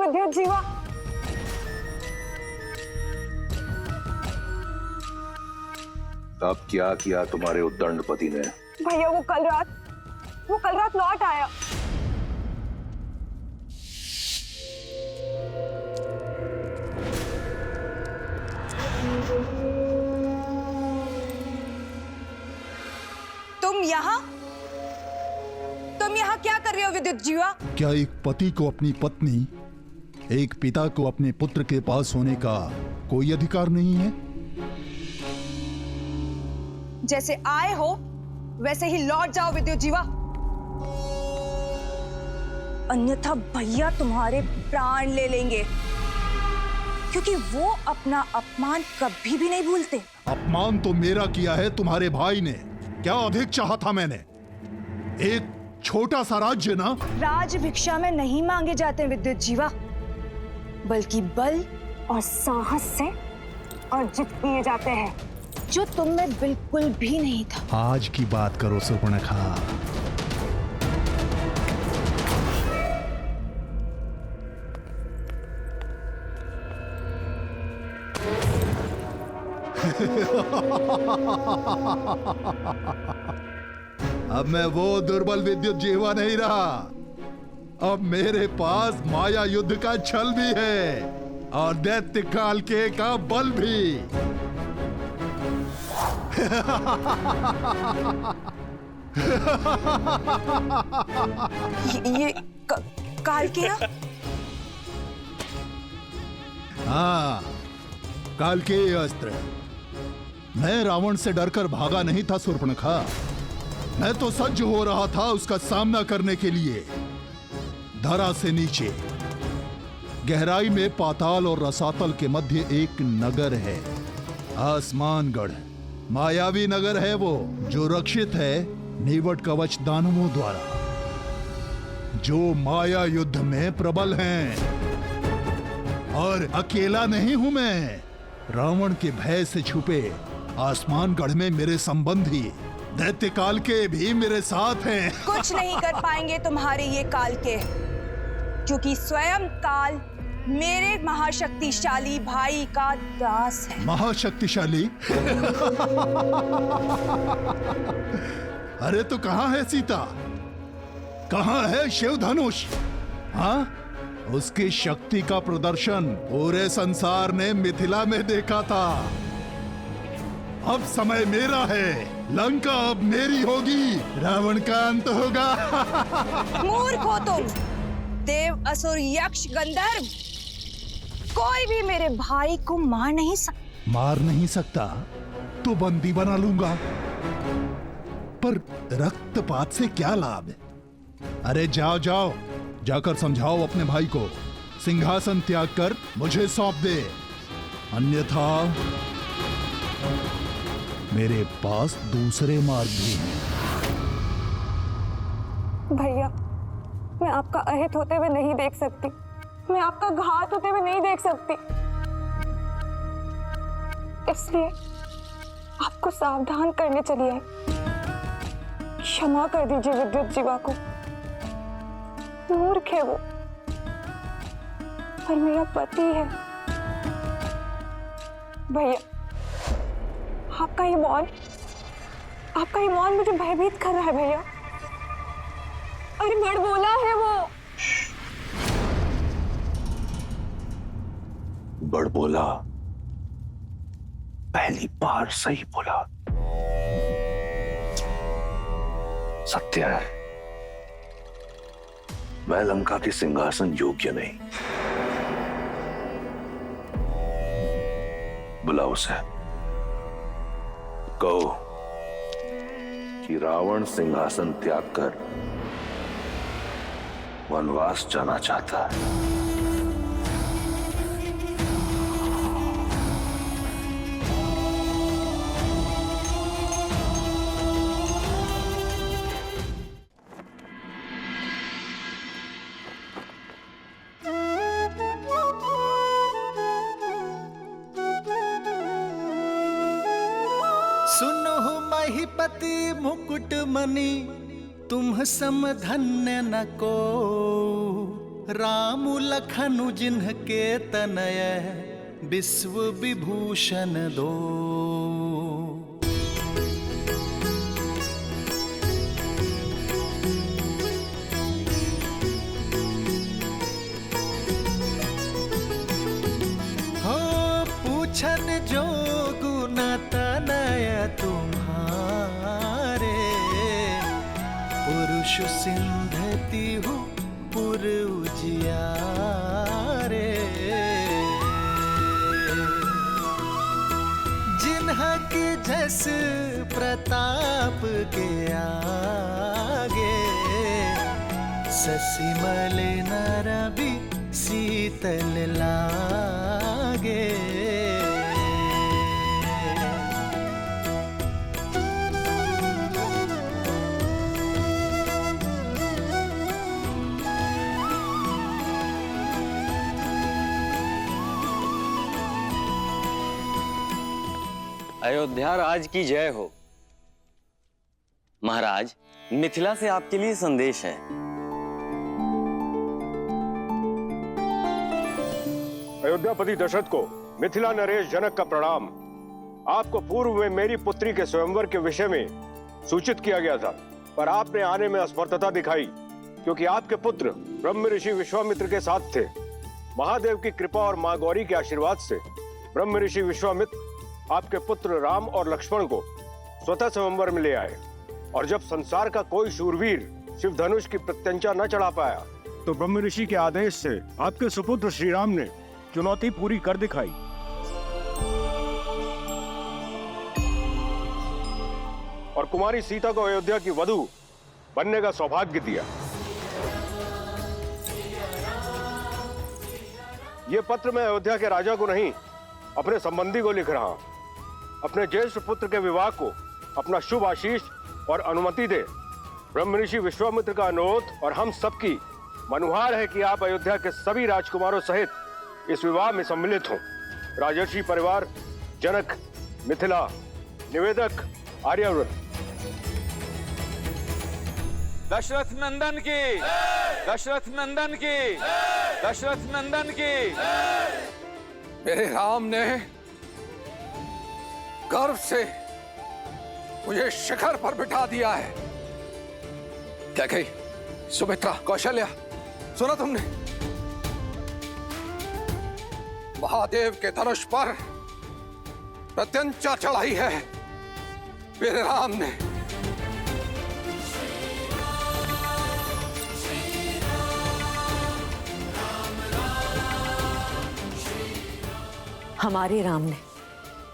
विद्युत जीवा। अब क्या किया तुम्हारे उद्दंडपति ने? भैया वो कल रात लौट आया। तुम यहाँ क्या कर रहे हो विद्युत जीवा? क्या एक पति को अपनी पत्नी, एक पिता को अपने पुत्र के पास होने का कोई अधिकार नहीं है? जैसे आए हो वैसे ही लौट जाओ विद्युत जीवा, अन्यथा भैया तुम्हारे प्राण ले लेंगे, क्योंकि वो अपना अपमान कभी भी नहीं भूलते। अपमान तो मेरा किया है तुम्हारे भाई ने, क्या अधिक चाहा था मैंने? एक छोटा सा राज्य ना। राज भिक्षा में नहीं मांगे जाते विद्युत जीवा, बल्कि बल और साहस से अर्जित किए जाते हैं, जो तुम में बिल्कुल भी नहीं था। आज की बात करो सुपर्णखा। अब मैं वो दुर्बल विद्युत जीवा नहीं रहा, अब मेरे पास माया युद्ध का छल भी है और दैत्य काल के का बल भी। ये काल के? हाँ, काल के अस्त्र। मैं रावण से डरकर भागा नहीं था शूर्पणखा, मैं तो सज्ज हो रहा था उसका सामना करने के लिए। धरा से नीचे गहराई में पाताल और रसातल के मध्य एक नगर है, आसमानगढ़। मायावी नगर है वो, जो रक्षित है नीवट कवच दानवों द्वारा, जो माया युद्ध में प्रबल हैं। और अकेला नहीं हूं मैं, रावण के भय से छुपे आसमानगढ़ में मेरे संबंधी दैत्य काल के भी मेरे साथ हैं। कुछ नहीं कर पाएंगे तुम्हारे ये काल के, क्योंकि स्वयं काल मेरे महाशक्तिशाली भाई का दास है। महाशक्तिशाली? अरे तो कहां है सीता, कहां है शिव धनुष? हाँ, उसकी शक्ति का प्रदर्शन पूरे संसार ने मिथिला में देखा था। अब समय मेरा है, लंका अब मेरी होगी, रावण का अंत होगा। मूर्ख हो तुम, देव असुर यक्ष गंधर्व, कोई भी मेरे भाई को मार नहीं सकता। मार नहीं सकता तो बंदी बना लूंगा, पर रक्तपात से क्या लाभ? अरे जाओ जाओ, जाकर समझाओ अपने भाई को, सिंहासन त्याग कर मुझे सौंप दे, अन्यथा मेरे पास दूसरे मार्ग भी हैं। भैया, मैं आपका अहित होते हुए नहीं देख सकती, मैं आपका घात होते हुए नहीं देख सकती, इसलिए आपको सावधान करने चली आई। क्षमा कर दीजिए विद्युत जीवा को, मूर्ख है वो, पर मेरा पति है। भैया, आपका ये मौन मुझे भयभीत कर रहा है भैया। अरे बड़बोला है वो। बड़बोला? पहली बार सही बोला। सत्य है, मैं लंका के सिंहासन योग्य नहीं। बुलाओ उसे, कहो कि रावण सिंहासन त्याग कर वनवास जाना चाहता है। सुनो महिपति मुकुट मणि, तुम सम धन्य न को। राम लखनु जिन्हके तनय विश्व विभूषण दो। हो पूछन जो गुण तनय तुम्हारे, पुरुष सिंधति हूँ पुर उजियारे। जिन्हके जस प्रताप के आगे, ससिमल नर भी शीतल लागे। अयोध्या राज की जय हो। महाराज, मिथिला से आपके लिए संदेश है। अयोध्यापति दशरथ को मिथिला नरेश जनक का प्रणाम। आपको पूर्व में मेरी पुत्री के स्वयंवर के विषय में सूचित किया गया था, पर आपने आने में असमर्थता दिखाई, क्योंकि आपके पुत्र ब्रह्म ऋषि विश्वामित्र के साथ थे। महादेव की कृपा और मां गौरी के आशीर्वाद से ब्रह्म ऋषि विश्वामित्र आपके पुत्र राम और लक्ष्मण को स्वतः स्वयंवर में ले आए, और जब संसार का कोई शूरवीर शिव धनुष की प्रत्यंचा न चढ़ा पाया, तो ब्रह्म ऋषि के आदेश से आपके सुपुत्र श्री राम ने चुनौती पूरी कर दिखाई। और कुमारी सीता को अयोध्या की वधू बनने का सौभाग्य दिया। यह पत्र मैं अयोध्या के राजा को नहीं, अपने संबंधी को लिख रहा हूं। अपने ज्येष्ठ पुत्र के विवाह को अपना शुभ आशीष और अनुमति दे। ब्रह्म ऋषि विश्वामित्र का अनुरोध और हम सबकी मनुहार है कि आप अयोध्या के सभी राजकुमारों सहित इस विवाह में सम्मिलित हों। राजर्षि परिवार, जनक, मिथिला, निवेदक, आर्यावर्त। दशरथ नंदन की, दशरथ नंदन की, दशरथ नंदन की। मेरे राम ने गर्व से मुझे शिखर पर बिठा दिया है। क्या कही सुमित्रा, कौशल्या, सुना तुमने? महादेव के धनुष पर प्रत्यंचा चढ़ाई है मेरे राम ने। हमारे राम ने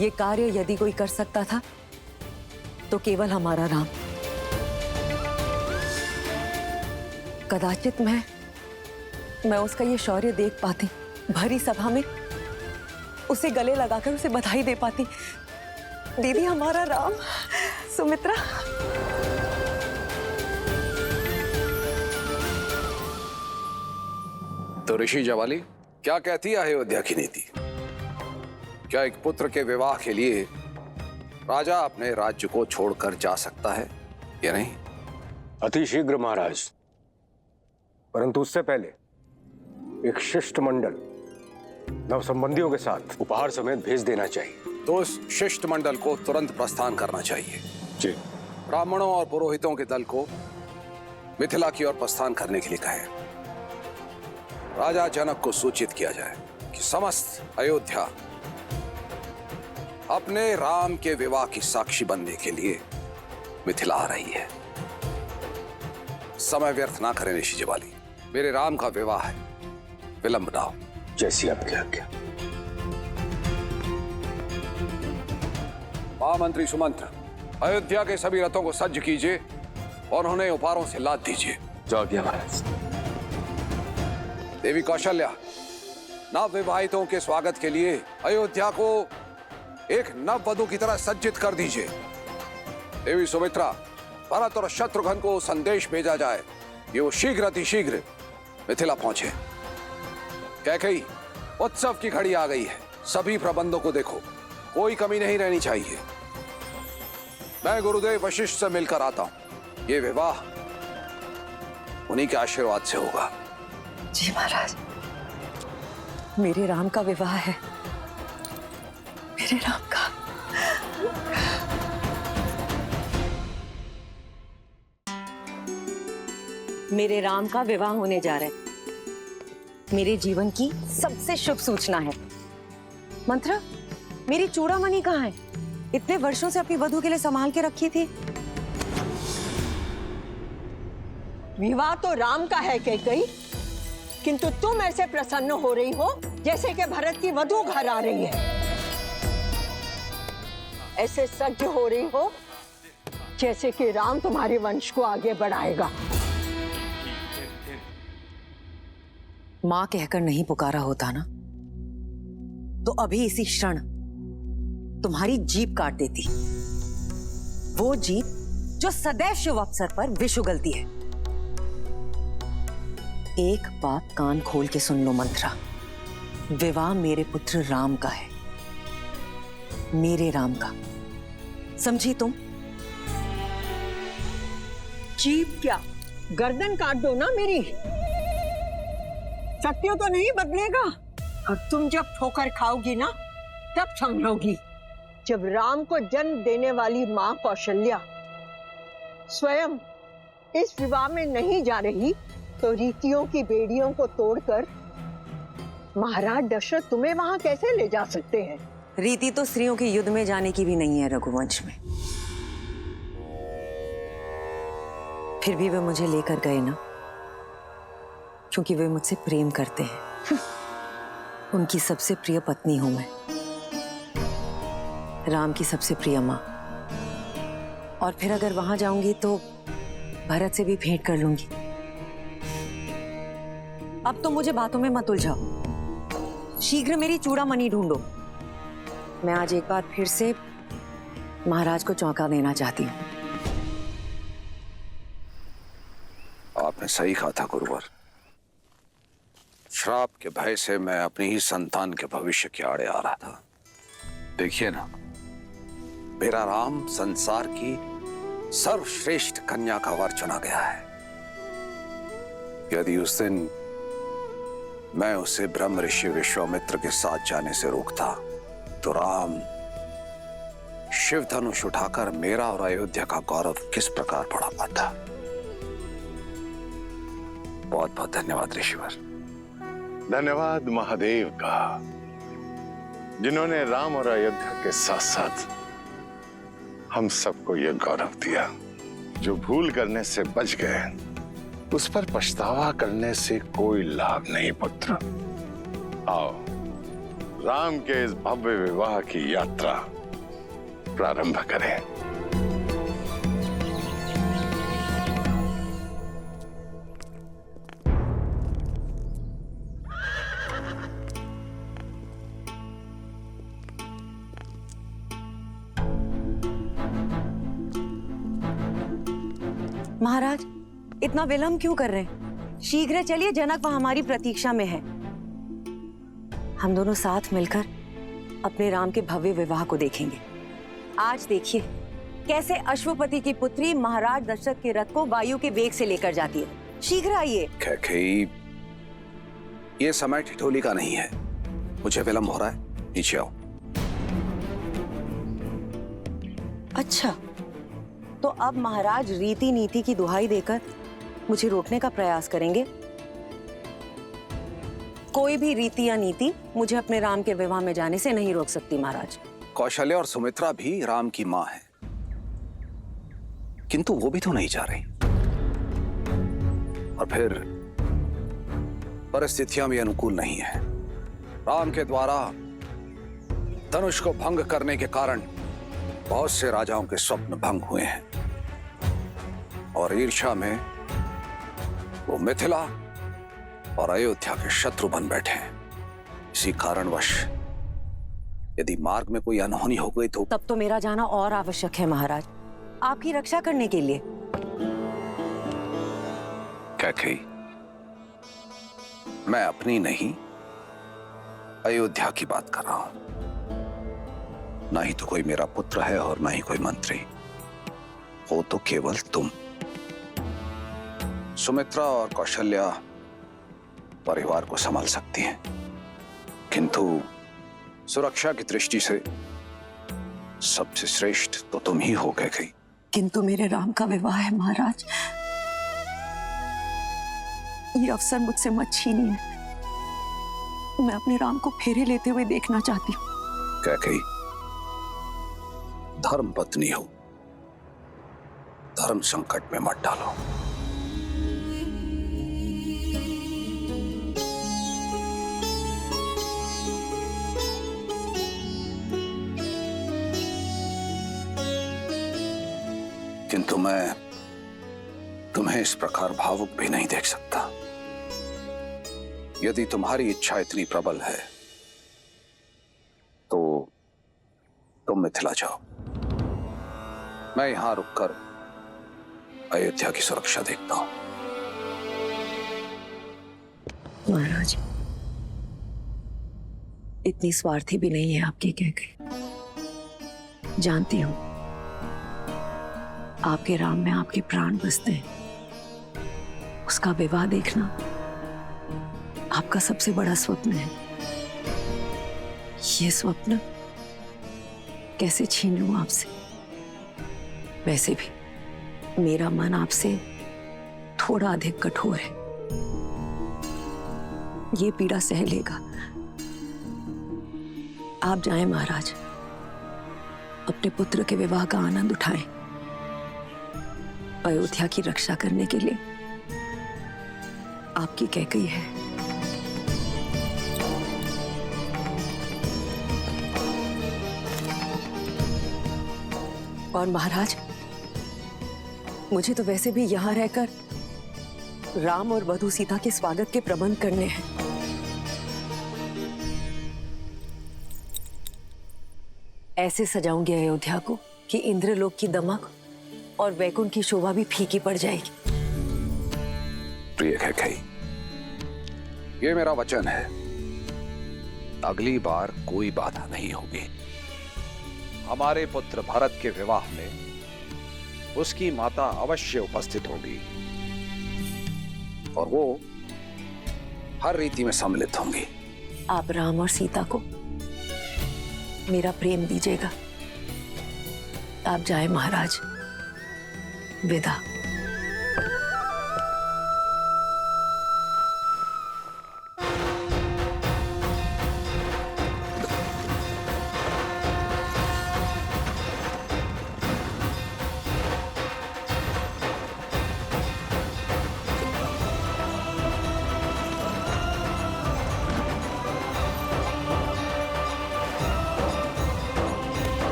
ये कार्य यदि कोई कर सकता था तो केवल हमारा राम। कदाचित मैं उसका ये शौर्य देख पाती, भरी सभा में उसे गले लगाकर उसे बधाई दे पाती। दीदी, हमारा राम। सुमित्रा, तो ऋषि जवाली, क्या कहती है अयोध्या की नीति? क्या एक पुत्र के विवाह के लिए राजा अपने राज्य को छोड़कर जा सकता है या नहीं? अति शीघ्र महाराज, परंतु उससे पहले एक शिष्टमंडल नव संबंधियों के साथ उपहार समेत भेज देना चाहिए। तो उस शिष्टमंडल को तुरंत प्रस्थान करना चाहिए। जी। ब्राह्मणों और पुरोहितों के दल को मिथिला की ओर प्रस्थान करने के लिए कहें। राजा जनक को सूचित किया जाए कि समस्त अयोध्या अपने राम के विवाह की साक्षी बनने के लिए मिथिला आ रही है। समय व्यर्थ ना करें ऋषि जवाली, मेरे राम का विवाह है, विलंब ना हो। जैसी आपकी आज्ञा। महामंत्री सुमंत्र, अयोध्या के सभी रथों को सज्ज कीजिए और उन्हें उपहारों से लाद दीजिए। जाओ दिया महाराज। देवी कौशल्या, नव विवाहितों के स्वागत के लिए अयोध्या को एक नव वधू की तरह सज्जित कर दीजिए। देवी सुमित्रा, भरत और शत्रुघ्न को संदेश भेजा जाए कि वो शीघ्र अतिशीघ्र मिथिला पहुंचे। कैकेयी, उत्सव की घड़ी आ गई है, सभी प्रबंधों को देखो, कोई कमी नहीं रहनी चाहिए। मैं गुरुदेव वशिष्ठ से मिलकर आता हूं। ये विवाह उन्हीं के आशीर्वाद से होगा। जी महाराज, मेरे राम का विवाह है, मेरे राम का। मेरे राम का विवाह होने जा रहा है। मेरे जीवन की सबसे शुभ सूचना है। मंत्रा, मेरी चूड़ामणि कहाँ है? इतने वर्षों से अपनी वधू के लिए संभाल के रखी थी। विवाह तो राम का है कैकेयी, किंतु तुम ऐसे प्रसन्न हो रही हो जैसे कि भरत की वधू घर आ रही है। ऐसे सज्ज हो रही हो जैसे कि राम तुम्हारे वंश को आगे बढ़ाएगा। मां कहकर नहीं पुकारा होता ना, तो अभी इसी क्षण तुम्हारी जीभ काट देती। वो जीभ जो सदैव शुभ अवसर पर विष उगलती है। एक बात कान खोल के सुन लो मंत्रा, विवाह मेरे पुत्र राम का है, मेरे राम का, समझी तुम? जीभ क्या, गर्दन काट दो ना मेरी। सत्य तो नहीं बदलेगा, और तुम जब ठोकर खाओगी ना तब समझोगी। जब राम को जन्म देने वाली मां कौशल्या स्वयं इस विवाह में नहीं जा रही, तो रीतियों की बेड़ियों को तोड़कर महाराज दशरथ तुम्हें वहां कैसे ले जा सकते हैं? रीति तो स्त्रियों के युद्ध में जाने की भी नहीं है रघुवंश में। फिर भी वे मुझे लेकर गए ना, क्योंकि वे मुझसे प्रेम करते हैं। उनकी सबसे प्रिय पत्नी हूं मैं, राम की सबसे प्रिय मां। और फिर अगर वहां जाऊंगी तो भरत से भी भेंट कर लूंगी। अब तो मुझे बातों में मत उलझाओ, शीघ्र मेरी चूड़ामणि ढूंढो। मैं आज एक बार फिर से महाराज को चौंका देना चाहती हूँ। आपने सही कहा था गुरुवर। श्राप के भय से मैं अपनी ही संतान के भविष्य के आड़े आ रहा था। देखिए ना, मेरा राम संसार की सर्वश्रेष्ठ कन्या का वर चुना गया है। यदि उस दिन मैं उसे ब्रह्म ऋषि विश्वामित्र के साथ जाने से रोकता, तो राम शिव धनुष उठाकर मेरा और अयोध्या का गौरव किस प्रकार बढ़ा पाता। बहुत बहुत धन्यवाद ऋषिवर। धन्यवाद महादेव का, जिन्होंने राम और अयोध्या के साथ साथ हम सबको यह गौरव दिया। जो भूल करने से बच गए, उस पर पछतावा करने से कोई लाभ नहीं पुत्र। आओ, राम के इस भव्य विवाह की यात्रा प्रारंभ करें। महाराज, इतना विलंब क्यों कर रहे हैं? शीघ्र चलिए, जनक वहां हमारी प्रतीक्षा में है। हम दोनों साथ मिलकर अपने राम के भव्य विवाह को देखेंगे। आज देखिए कैसे अश्वपति की पुत्री महाराज दशरथ के रथ को वायु के वेग से लेकर जाती है। शीघ्र आइए। कैकेयी, ये समय ठिठोली का नहीं है। मुझे विलंब हो रहा है, नीचे आओ। अच्छा, तो अब महाराज रीति नीति की दुहाई देकर मुझे रोकने का प्रयास करेंगे। कोई भी रीति या नीति मुझे अपने राम के विवाह में जाने से नहीं रोक सकती महाराज। कौशल्या और सुमित्रा भी राम की मां है, किंतु वो भी तो नहीं जा रही। और फिर परिस्थितियां भी अनुकूल नहीं है। राम के द्वारा धनुष को भंग करने के कारण बहुत से राजाओं के स्वप्न भंग हुए हैं, और ईर्ष्या में वो मिथिला और अयोध्या के शत्रु बन बैठे हैं। इसी कारणवश यदि मार्ग में कोई अनहोनी हो गई तो तब तो मेरा जाना और आवश्यक है महाराज, आपकी रक्षा करने के लिए। कैकेयी, मैं अपनी नहीं अयोध्या की बात कर रहा हूं। ना ही तो कोई मेरा पुत्र है और ना ही कोई मंत्री, हो तो केवल तुम। सुमित्रा और कौशल्या परिवार को संभाल सकती हैं, किंतु सुरक्षा की दृष्टि से सबसे श्रेष्ठ तो तुम ही हो गई। किंतु मेरे राम का विवाह है महाराज, ये अवसर मुझसे मत छीनिए। मैं अपने राम को फेरे लेते हुए देखना चाहती हूँ। कैकेयी, धर्म पत्नी हो, धर्म संकट में मत डालो। किंतु मैं तुम्हें इस प्रकार भावुक भी नहीं देख सकता। यदि तुम्हारी इच्छा इतनी प्रबल है तो तुम मिथिला जाओ, मैं यहां रुककर अयोध्या की सुरक्षा देखता हूं। महाराज, इतनी स्वार्थी भी नहीं है आपकी कैकेयी। जानती हूं आपके राम में आपके प्राण बसते हैं। उसका विवाह देखना आपका सबसे बड़ा स्वप्न है। ये स्वप्न कैसे छीन लूं आपसे? वैसे भी मेरा मन आपसे थोड़ा अधिक कठोर है, ये पीड़ा सह लेगा। आप जाएं महाराज, अपने पुत्र के विवाह का आनंद उठाएं। अयोध्या की रक्षा करने के लिए आपकी कैकेयी है। और महाराज, मुझे तो वैसे भी यहां रहकर राम और वधू सीता के स्वागत के प्रबंध करने हैं। ऐसे सजाऊंगी अयोध्या को कि इंद्रलोक की दमक और वैकुंठ की शोभा भी फीकी पड़ जाएगी। प्रिय कैकेयी, ये मेरा वचन है, अगली बार कोई बाधा नहीं होगी। हमारे पुत्र भरत के विवाह में उसकी माता अवश्य उपस्थित होगी और वो हर रीति में सम्मिलित होंगी। आप राम और सीता को मेरा प्रेम दीजिएगा। आप जाए महाराज, विदा।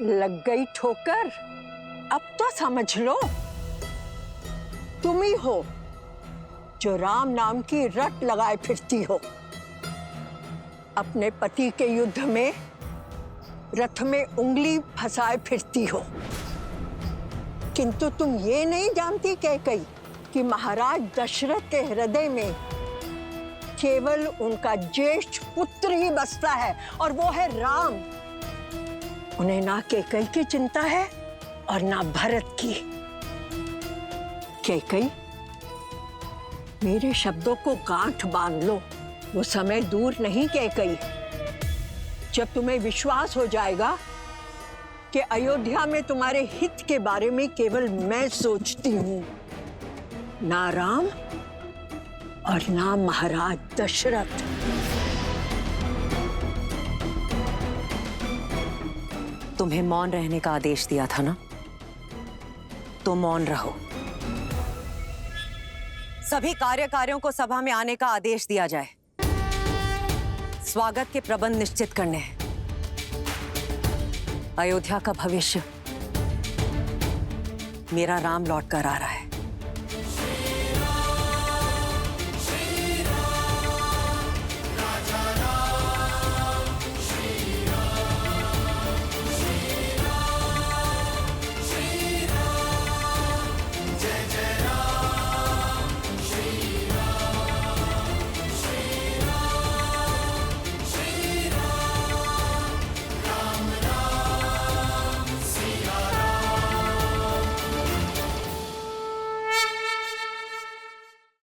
लग गई ठोकर? अब तो समझ लो, तुम ही हो जो राम नाम की रट लगाए फिरती हो। अपने पति के युद्ध में रथ में उंगली फंसाए फिरती हो, किंतु तुम ये नहीं जानती कैकेयी कि महाराज दशरथ के हृदय में केवल उनका ज्येष्ठ पुत्र ही बसता है, और वो है राम। उन्हें ना कैकेयी की चिंता है और ना भरत की। कैकेयी, मेरे शब्दों को गांठ बांध लो, वो समय दूर नहीं कैकेयी जब तुम्हें विश्वास हो जाएगा कि अयोध्या में तुम्हारे हित के बारे में केवल मैं सोचती हूं, ना राम और ना महाराज दशरथ। तुम्हें मौन रहने का आदेश दिया था ना, तो मौन रहो। सभी कार्यकारियों को सभा में आने का आदेश दिया जाए। स्वागत के प्रबंध निश्चित करने हैं। अयोध्या का भविष्य मेरा राम लौट कर आ रहा है।